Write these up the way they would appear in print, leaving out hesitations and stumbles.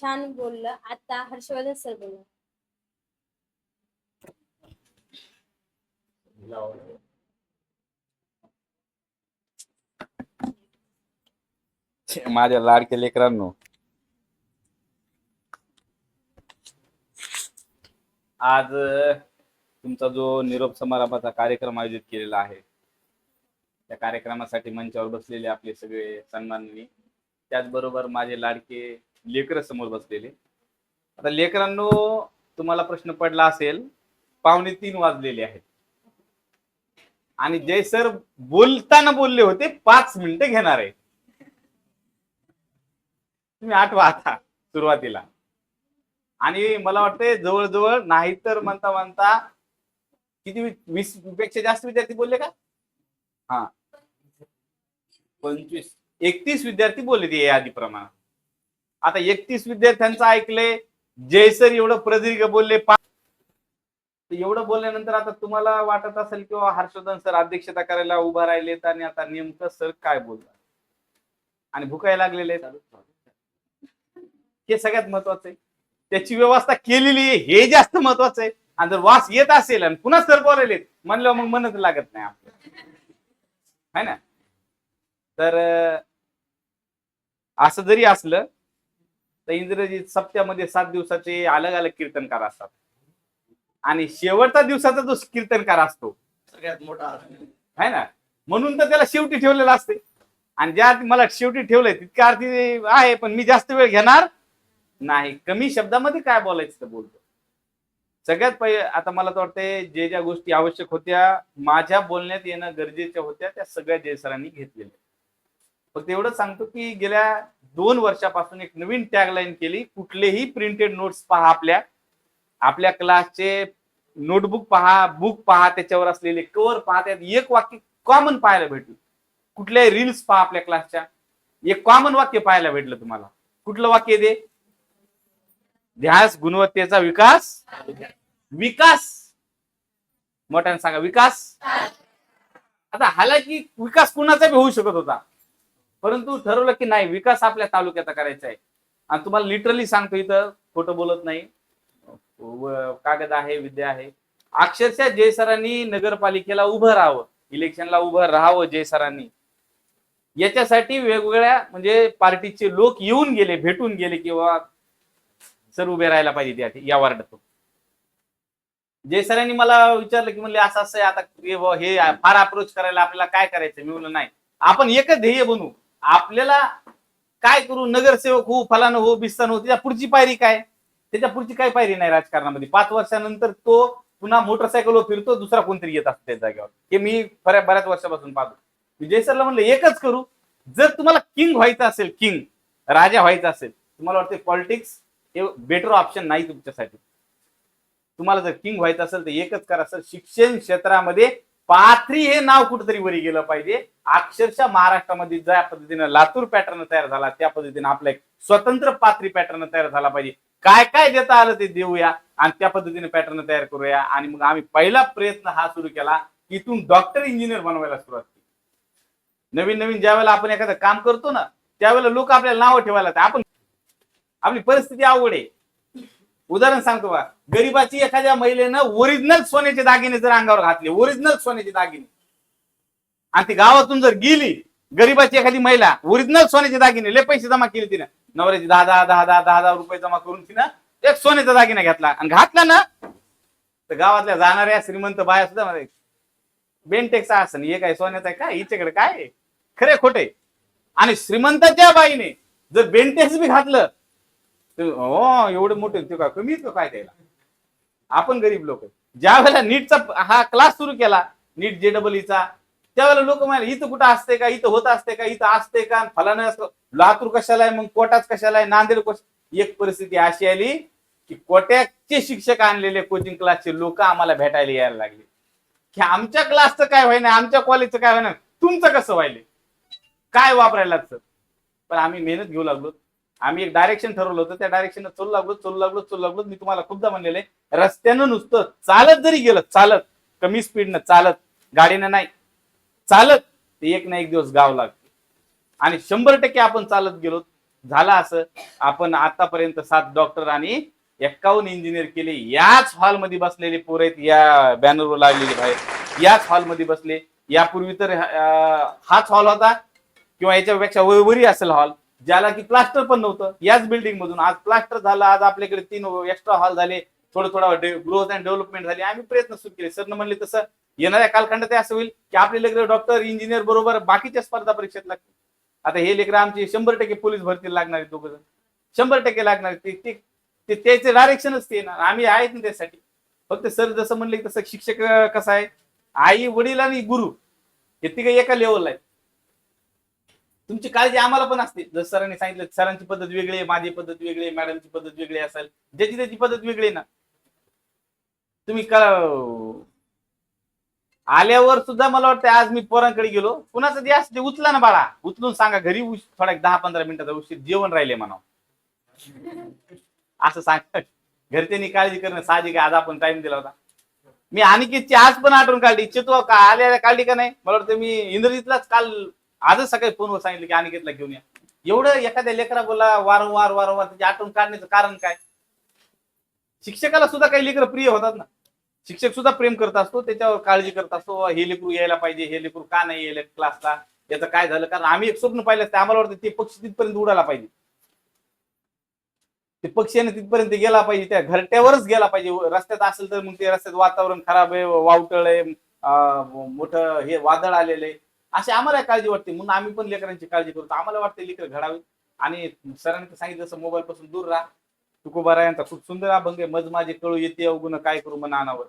छान बोललं. आता हर्षवर्धन सर बोलला. माझ्या लाडक्या लेकरांनो, आज तुमचा जो निरोप समारंभाचा कार्यक्रम आयोजित केलेला आहे, त्या कार्यक्रमासाठी मंचावर बसलेले आपले सगळे सन्माननीय, त्याचबरोबर माझे लाडके लेकर समोर बसलेले. आता लेकरांनो, तुम्हाला प्रश्न पडला असेल, 2:45 वाजलेले आहेत आणि जय सर बोलताना बोलले होते 5 मिनिटं घेणार आहे. तुम्ही आठवा आता सुरुवातीला. आणि मला वाटते जवळजवळ नाही तर म्हणता म्हणता किती 20 पेक्षा जास्त विद्यार्थी बोलले का? हा, 25 31 विद्यार्थी बोलले ते यादीप्रमाणे. आता 31 विद्यार्थ्यांचं ऐकले, जय सर एवढं प्रदीर्घ बोलले. एवढं बोलल्यानंतर आता तुम्हाला वाटत असेल किंवा हर्षवर्धन सर अध्यक्षता करायला उभा राहिलेत आणि आता नेमकं सर काय बोलतात आणि भुकायला लागलेले हे सगळ्यात महत्वाचं आहे. त्याची व्यवस्था केलेली आहे हे जास्त महत्वाचं आहे. आणि जर वास येत असेल आणि पुन्हा सर बोलायले म्हणलं मग मनच लागत नाही आपल्याला, है ना. तर असं जरी असलं तर इंग्रजी सप्त्यामध्ये 7 दिवसाचे अलग अलग कीर्तनकार असतात आणि शेवटचा दिवसाचा जो कीर्तनकार असतो सगळ्यात मोठा आहे ना, म्हणून तर त्याला शेवटी ठेवलेला असते. आणि ज्या मला शेवटी ठेवलंय तितका अर्थी आहे, पण मी जास्त वेळ घेणार नाही, कमी शब्दामध्ये काय बोलायचं तर बोलतो. सगळ्यात पहिले आता मला तर वाटतंय जे ज्या गोष्टी आवश्यक होत्या माझ्या बोलण्यात येणं गरजेच्या होत्या त्या सगळ्या जय सरांनी घेतलेल्या. फक्त एवढंच सांगतो की गेल्या 2 वर्षापासून एक नवीन टॅगलाईन केली, कुठलेही प्रिंटेड नोट्स पहा, आपल्या क्लासचे नोटबुक पहा, बुक पहा, त्याच्यावर असलेले कव्हर पहा, त्यात एक वाक्य कॉमन पाहायला भेटलं. कुठल्याही रील्स पहा आपल्या क्लासच्या, एक कॉमन वाक्य पाहायला भेटलं तुम्हाला. कुठलं वाक्य ते? ध्यास गुणवत्तेचा विकास. विकास मोठ्याने सांगा, विकास. आता हालाकी विकास कुणाचा बी होऊ शकत होता, परंतु ठरवलं की नाही, विकास आपल्या तालुक्याचा करायचा आहे. आणि तुम्हाला लिटरली सांगतो, इथं खोटं बोलत नाही, कागद आहे, विद्या आहे. अक्षरशः जय सरांनी नगरपालिकेला उभं राहावं, इलेक्शनला उभं राहावं जय सरांनी, याच्यासाठी वेगवेगळ्या म्हणजे पार्टीचे लोक येऊन गेले, भेटून गेले किंवा सर उभे राहायला पाहिजे या वार्डात. जय सरांनी मला विचारलं की म्हणले असं असं आता हे फार अप्रोच करायला आपल्याला काय करायचं. मी म्हणलं नाही, आपण एकच ध्येय बनवू, आपल्याला काय करू, नगरसेवक हो, फलानं हो, बिस्तान हो, त्याच्या पुढची पायरी काय, त्याच्या पुढची काय पायरी नाही राजकारणामध्ये. 5 वर्षानंतर तो पुन्हा मोटरसायकलवर फिरतो, दुसरा कोणतरी येत असतो त्या जागेवर. हे मी बऱ्याच वर्षापासून पाहतो. जय सरला म्हणलं एकच करू, जर तुम्हाला किंग व्हायचं असेल, किंग राजा व्हायचं असेल, तुम्हाला वाटते पॉलिटिक्स हे बेटर ऑप्शन नाही तुमच्यासाठी. तुम्हाला जर किंग व्हायचं असेल तर एकच करा सर, शिक्षण क्षेत्रामध्ये पाथरी हे नाव कुठेतरी वरी गेलं पाहिजे. अक्षरशः महाराष्ट्रामध्ये ज्या पद्धतीनं लातूर पॅटर्न तयार झाला त्या पद्धतीने आपला एक स्वतंत्र पाथरी पॅटर्न तयार झाला पाहिजे. काय काय देता आलं ते देऊया आणि त्या पद्धतीने पॅटर्न तयार करूया. आणि मग आम्ही पहिला प्रयत्न हा सुरू केला, इथून डॉक्टर इंजिनियर बनवायला सुरुवात केली. नवीन नवीन ज्या वेळेला आपण एखादं काम करतो ना, त्यावेळेला लोक आपल्याला नावं ठेवायला, आपण आपली परिस्थिती अवघड आहे. उदाहरण सांगतो बा, गरीबाची एखाद्या महिलेनं ओरिजिनल सोन्याचे दागिने जर अंगावर घातले, ओरिजिनल सोन्याचे दागिने, आणि ती गावातून जर गेली, गरीबाची एखादी महिला ओरिजिनल सोन्याचे दागिने, लय पैसे जमा केले तिनं, नवऱ्याची 10,000 रुपये जमा करून तिनं एक सोन्याचा दागिना घेतला आणि घातला ना, तर गावातल्या जाणाऱ्या श्रीमंत बाया सुद्धा मध्ये बेनटेक्स असं हे काय सोन्याचं आहे काय, हिच्याकडे काय, खरे खोटे. आणि श्रीमंताच्या बाईने जर बेनटेक्स बी घातलं हो, एवढे मोठे ते काय कमी काय द्यायला. आपण गरीब लोक ज्या वेळेला नीटचा हा क्लास सुरू केला, नीट JEEचा, त्यावेळेला लोक म्हणाले इथं कुठं असते का, इथं होत असते का, इथं असते का, फलानं असतं, लातूर कशाला आहे, मग कोटाच कशाला आहे, नांदेड एक परिस्थिती अशी आली की कोट्याचे शिक्षक आणलेले कोचिंग क्लासचे लोक आम्हाला भेटायला यायला लागले की आमच्या क्लासचं काय व्हायना, आमच्या कॉलेजचं काय व्हायना, तुमचं कसं व्हायले, काय वापरायला लागतं. पण आम्ही मेहनत घेऊ लागलो, आम्ही एक डायरेक्शन ठरवलं होतं, त्या डायरेक्शन चलू लागलो. मी तुम्हाला खूपदा म्हणलेले, रस्त्यानं नुसतं चालत जरी गेलं, चालत कमी स्पीडनं चालत, गाडीनं नाही, चालत ते एक ना एक दिवस गाव लागते. आणि 100% आपण चालत गेलो झालं असं, आपण आतापर्यंत 7 डॉक्टर आणि 51 इंजिनियर केले. याच हॉलमध्ये बसलेले पोर आहेत, या बॅनरवर लागलेले बाहेर याच हॉलमध्ये बसले. यापूर्वी तर हाच हॉल होता किंवा याच्यापेक्षा वरी असेल हॉल, ज्याला की प्लास्टर पण नव्हतं. याच बिल्डिंग मधून आज प्लास्टर झालं. आज आपल्याकडे 3 एक्स्ट्रा हॉल झाले. थोडं ग्रोथ अँड डेव्हलपमेंट झाली. आम्ही प्रयत्न सुरू केले. सरनं म्हणले तसं येणाऱ्या कालखंडात असं होईल की आपले लेकरं डॉक्टर इंजिनियर बरोबर बाकीच्या स्पर्धा परीक्षेत लागतील. आता हे लेकरं आमचे 100% पोलीस भरती लागणार आहेत. 100% लागणार आहेत. ते त्याचे डायरेक्शनच ते ना, आम्ही आहेत ना त्यासाठी. फक्त सर जसं म्हणले तसं शिक्षक कसं आहे, आई वडील आणि गुरु हे तिघे एका लेवलला आहे. तुमची काळजी आम्हाला पण असते. जसं सरांनी सांगितलं, सरांची पद्धत वेगळी आहे, माझी पद्धत वेगळी आहे, मॅडमची पद्धत वेगळी असेल, ज्याची त्याची पद्धत वेगळी आहे ना. तुम्ही आल्यावर सुद्धा मला वाटतं आज मी पोरांकडे गेलो, कुणाचं द्या ते उचला ना बाळा, उचलून सांगा घरी थोडा 10-15 मिनिटाचा उशीर जेवण राहिले म्हणा, असं सांग. घरच्यांनी काळजी करणं साहजिक आहे. आज आपण टाइम दिला होता. मी अनिकेतची आज पण आठवण काढली. चितू का आल्या काढली का नाही, मला वाटतं मी इंद्रजितलाच काल आजच सकाळी फोनवर सांगितलं की अनिकेतला घेऊन या. एवढं एखाद्या लेकरा बोला वारंवार त्याची आठवण काढण्याचं कारण काय? शिक्षकाला सुद्धा काही लेकर प्रिय होतात ना. शिक्षक सुद्धा प्रेम करत असतो, त्याच्यावर काळजी करत असतो. हे लेकरू यायला पाहिजे, हे लेकरू का नाही यायला क्लासला, याचं काय झालं. कारण आम्ही एक स्वप्न पाहिलं असतं, आम्हाला वाटतं ते पक्षी तिथपर्यंत उडाला पाहिजे, ते पक्षीने तिथपर्यंत गेला पाहिजे, त्या घरट्यावरच गेला पाहिजे. रस्त्यात असेल तर मग ते रस्त्यात वातावरण खराब आहे, वावटळ आहे, मोठं हे वादळ आलेलं आहे, अशी आम्हाला काळजी वाटते. म्हणून आम्ही पण लेकरांची काळजी करतो. आम्हाला वाटतं लेकर घडावी. आणि सरांनी सांगितलं तसं मोबाईल पासून दूर राहा. तुकोबा यांचा खूप सुंदर अभंग आहे, मज माझे कळू येते अवगुण काय करू मन अनावर,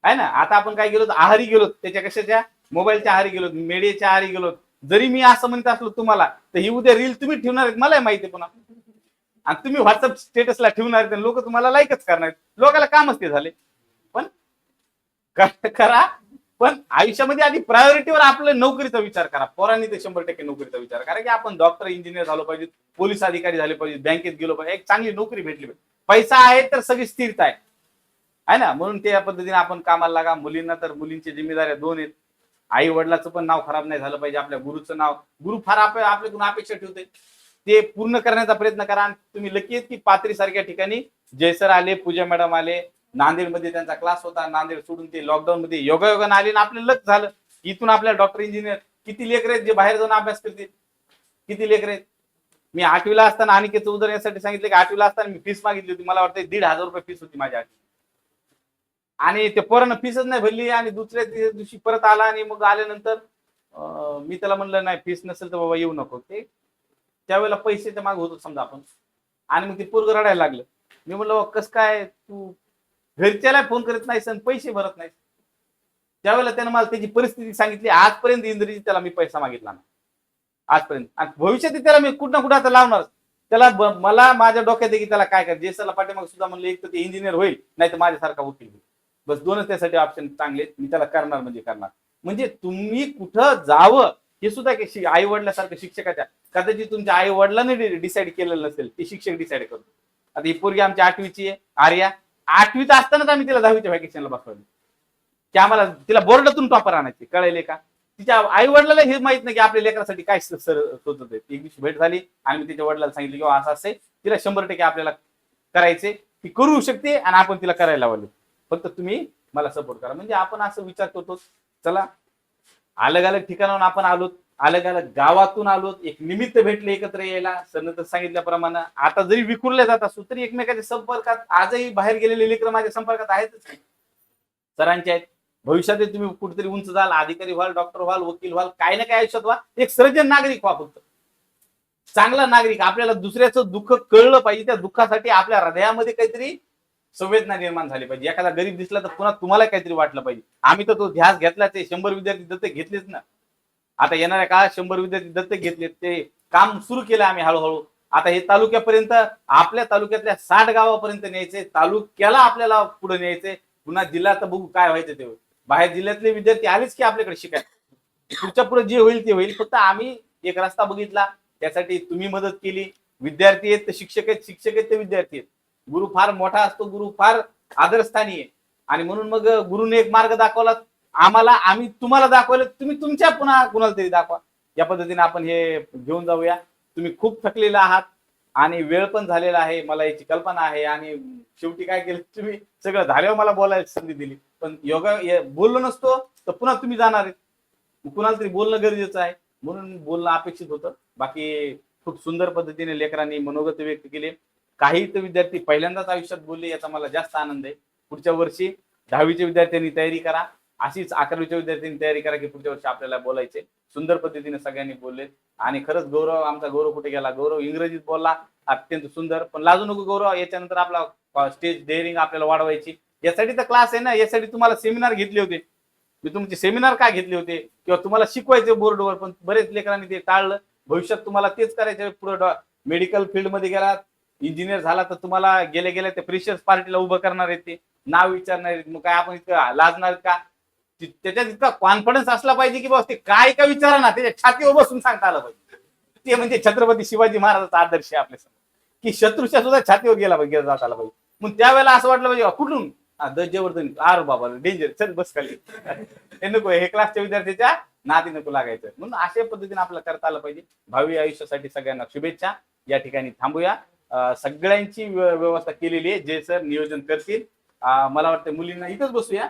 आहे ना. आता आपण काय गेलो, आहारी गेलो, त्याच्या कशाच्या मोबाईलच्या आहारी गेलो, मीडियाच्या आहारी गेलो. जरी मी असं म्हणत असलो तुम्हाला, तर ही उद्या रील तुम्ही ठेवणार आहेत मला माहिती, पुन्हा आणि तुम्ही व्हॉट्सअप स्टेटसला ठेवणार आहेत, लोक तुम्हाला लाईकच करणार आहेत. लोकांना कामच ते झाले. पण करा, पण आयुष्यामध्ये आधी प्रायोरिटीवर आपलं नोकरीचा विचार करा. पोरांनी ते 100% नोकरीचा विचार करा की आपण डॉक्टर इंजिनियर झालो पाहिजे, पोलीस अधिकारी झाले पाहिजे, बँकेत गेलो पाहिजे, एक चांगली नोकरी भेटली पाहिजे. पैसा आहे तर सगळी स्थिरता आहे ना. म्हणून त्या पद्धतीने आपण कामाला लागा. मुलींना तर मुलींची जिम्मेदाऱ्या 2 आहेत. आई वडिलाचं पण नाव खराब नाही झालं पाहिजे. आपल्या गुरुचं नाव, गुरु फार आपल्याकडून अपेक्षा ठेवते, ते पूर्ण करण्याचा प्रयत्न करा. आणि तुम्ही लकी आहेत की पाथरी सारख्या ठिकाणी जयसर आले, पूजा मॅडम आले, नांदेडमध्ये त्यांचा क्लास होता, नांदेड सोडून ते लॉकडाऊन मध्ये योगायोगाने आले, आपलं लक झालं. इथून आपल्या डॉक्टर इंजिनियर किती लेकर आहेत जे बाहेर जाऊन अभ्यास करतील, किती लेकर आहेत. मी 8वीला असताना अनिकेतचं उदाहरण यासाठी सांगितलं की 8वीला असताना मी फीस मागितली होती, मला वाटतं 1,500 रुपये फीस होती माझ्या. आणि ते पोरानं फीसच नाही भरली. आणि दुसऱ्या दिवशी परत आला, आणि मग आल्यानंतर मी त्याला म्हणलं नाही फीस नसेल तर बाबा येऊ नको. ते त्यावेळेला पैसे माग होतो समजा आपण. आणि मग ते पोरग रडायला लागलं. मी म्हणलं कस काय तू घरच्याला फोन करत नाहीस आणि पैसे भरत नाहीस. त्यावेळेला त्यानं मला त्याची परिस्थिती सांगितली. आजपर्यंत इंद्रजीत त्याला मी पैसा मागितला ना आजपर्यंत, आणि भविष्यात त्याला मी कुठं ना कुठं आता लावणार त्याला. मला माझ्या डोक्यात आहे की त्याला काय कर, जेसरला पाठीमागे सुद्धा म्हणलं एक तर ते इंजिनियर होईल, नाही तर माझ्यासारखा वकील होईल. बस 2च त्यासाठी ऑप्शन चांगले, मी त्याला करणार म्हणजे करणार. म्हणजे तुम्ही कुठं जावं हे सुद्धा आई वडिलासारखं शिक्षकाच्या, कदाचित तुमच्या आई वडिलांनी डिसाईड केलेलं नसेल, ते शिक्षक डिसाईड करतो. आता ही पोरगी आमची 8वीची आहे, आर्या. 8वीत असतानाच आम्ही तिला 10वीच्या व्हॅकेशनला बसवलं की आम्हाला तिला बोर्डातून टॉपर आणायचे. कळले का? तिच्या आई वडिलाला हे माहित नाही की आपल्या लेकरासाठी काय सर सोचत आहे. एक दिवशी भेट झाली आणि मी तिच्या वडिलांना सांगितलं की असं असे तिला 100% आपल्याला करायचे, ती करू शकते आणि आपण तिला करायला लावले, फक्त तुम्ही मला सपोर्ट करा. म्हणजे आपण असं विचार करतो, चला अलग अलग ठिकाणाहून आपण आलोत, अलग अलग गावातून आलोत, एक निमित्त भेटले एकत्र यायला. सरनं तर सांगितल्याप्रमाणे आता जरी विखुरले जात असू तरी एकमेकाच्या संपर्कात, आजही बाहेर गेलेले लेकर माझ्या संपर्कात आहेतच, सरांचे आहेत. भविष्यात तुम्ही कुठेतरी उंच जाल, अधिकारी व्हाल, डॉक्टर व्हाल, वकील व्हाल, काय ना काय आयुष्यात व्हा, एक सर्जन नागरिक व्हा. फक्त चांगला नागरिक. आपल्याला दुसऱ्याचं दुःख कळलं पाहिजे, त्या दुःखासाठी आपल्या हृदयामध्ये काहीतरी संवेदना निर्माण झाली पाहिजे. एखादा गरीब दिसला तर पुन्हा तुम्हाला काहीतरी वाटलं पाहिजे. आम्ही तर तो ध्यास घेतला, ते 100 विद्यार्थी दत्तक घेतलेच ना. आता येणाऱ्या काळात 100 विद्यार्थी दत्तक घेतले, ते काम सुरू केलं आम्ही हळूहळू. आता हे तालुक्यापर्यंत, आपल्या तालुक्यातल्या 60 गावापर्यंत न्यायचे, तालुक्याला आपल्याला पुढे न्यायचे. पुन्हा जिल्हा तर बघू काय व्हायचं ते. बाहेर जिल्ह्यातले विद्यार्थी आलेच की आपल्याकडे शिकायला. पुढच्या पुढे जे होईल ते होईल. फक्त आम्ही एक रस्ता बघितला, त्यासाठी तुम्ही मदत केली. विद्यार्थी आहेत तर शिक्षक आहेत, शिक्षक आहेत ते विद्यार्थी आहेत. गुरु फार मोठा असतो, गुरु फार आदरस्थानी आहे. आणि म्हणून मग गुरुने एक मार्ग दाखवला आम्हाला, आम्ही तुम्हाला दाखवलं, तुम्ही तुमच्या पुन्हा कुणाला तरी दाखवा. या पद्धतीने आपण हे घेऊन जाऊया. तुम्ही खूप थकलेला आहात. आणि वेळ पण झालेला आहे, मला याची कल्पना आहे. आणि शेवटी काय केलं तुम्ही, सगळं झाल्यावर मला बोलायची संधी दिली, पण बोललो नसतो तर पुन्हा तुम्ही जाणार आहे. कुणाला तरी बोलणं गरजेचं आहे, म्हणून बोलणं अपेक्षित होतं. बाकी खूप सुंदर पद्धतीने लेकरांनी मनोगत व्यक्त केले. काही तर विद्यार्थी पहिल्यांदाच आयुष्यात बोलले, याचा मला जास्त आनंद आहे. पुढच्या वर्षी 10वीच्या विद्यार्थ्यांनी तयारी करा, अशीच 11वीच्या विद्यार्थ्यांनी तयारी करा की पुढच्या वर्षी आपल्याला बोलायचे. सुंदर पद्धतीने सगळ्यांनी बोलले आणि खरंच गौरव, आमचा गौरव कुठे गेला, गौरव इंग्रजीत बोलला अत्यंत सुंदर. पण लाजू नको गौरव, याच्यानंतर आपला स्टेज डेअरिंग आपल्याला वाढवायची. यासाठी तर क्लास आहे ना, यासाठी तुम्हाला सेमिनार घेतले होते. मी तुमचे सेमिनार का घेतले होते, किंवा तुम्हाला शिकवायचे बोर्डवर, पण बरेच लेकरांनी ते टाळलं. भविष्यात तुम्हाला तेच करायचे. पुढे मेडिकल फील्ड मध्ये गेलात, इंजिनियर झाला तर तुम्हाला गेल्या गेल्या ते फ्रेशर्स पार्टीला उभं करणार आहेत, ते नाव विचारणार आहेत. मग काय आपण इतकं लाजणार का? त्याच्यात इतका कॉन्फिडन्स असला पाहिजे की बस ते काय का विचारा ना, त्याच्या छातीवर बसून सांगता आलं पाहिजे. ते म्हणजे छत्रपती शिवाजी महाराजांचा आदर्श आहे आपल्या समोर, की शत्रूच्या सुद्धा छातीवर गेला पाहिजे, जात आला पाहिजे. मग त्यावेळेला असं वाटलं पाहिजे कुठून जबरदस्ती, आर बाबा डेंजर, चल बस खाली. हे नको, हे क्लासच्या विद्यार्थ्याच्या नादी नको लागायचं. म्हणून अशा पद्धतीने आपल्याला करता आलं पाहिजे. भावी आयुष्यासाठी सगळ्यांना शुभेच्छा. या ठिकाणी थांबूया. सगळ्यांची व्यवस्था केलेली आहे, जे सर नियोजन करतील. मला वाटतं मुलींना इथंच बसूया.